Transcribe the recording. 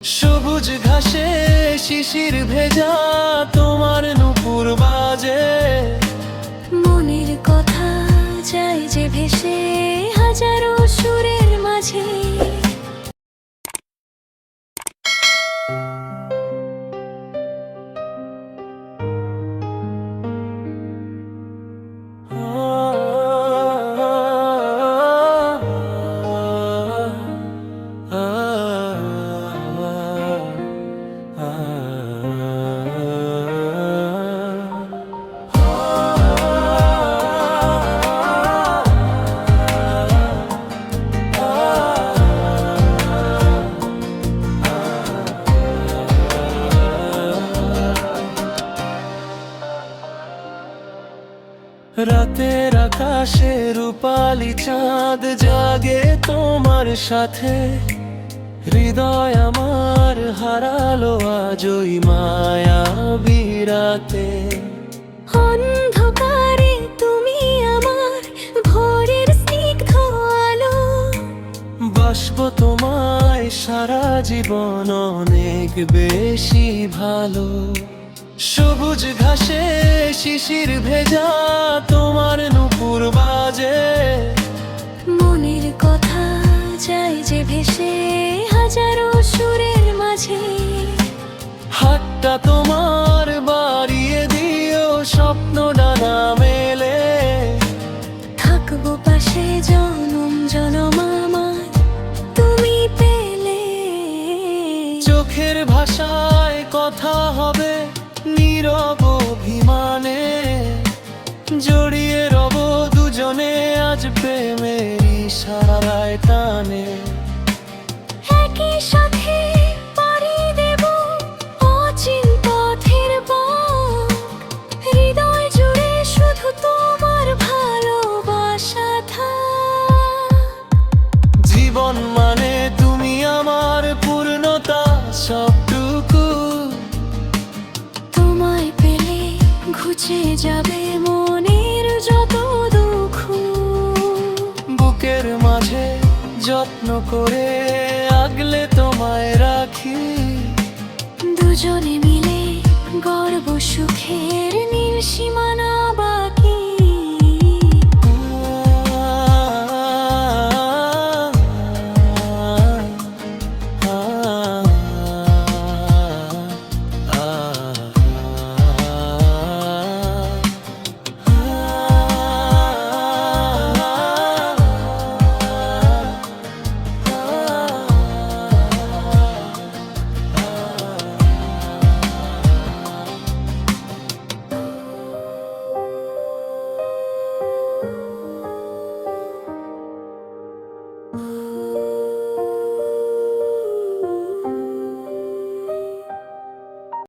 সবুজ ঘাসে শিশির ভেজা তোমার নূপুর বাজে, মনের কথা যায় যে ভেসে হাজারো সুরের মাঝে। রাতের আকাশে রূপালি চাঁদ জাগে তোমার সাথে, হৃদয় আমার হারালো আজ ওই মায়াবী রাতে। অন্ধকারে তুমি আমার ভোরের স্নিগ্ধ আলো, বাসবো তোমায় সারা জীবন অনেক বেশি ভালো। সবুজ ঘাসে শিশির ভেজা তোমার নূপুর বাজে, মনের কথা যায় যে ভেসে হাজারো সুরের মাঝে। হাতটা তোমার বাড়িয়ে দিও স্বপ্ন ডানা মেলে, থাকবো পাশে জনম জনম আমার তুমি পেলে। চোখের ভাষায় কথা হবে নীরব অভিমানে, জড়িয়ে রব দুজনে আজ প্রেমের ইশারায় টানে। একই সাথে পাড়ি দেব অচিন পথের পথ, হৃদয় জুড়ে শুধু তোমার ভালোবাসা থাক। জীবন মানে তুমি আমার পূর্ণতা সবটুকু, তোমায় পেলে ঘুচে যাবে মনের যত দুঃখ। বুকের মাঝে যত্ন করে আগলে তোমায় রাখি, দুজনে মিলে গর্ব সুখের নীল সীমানা বাকি।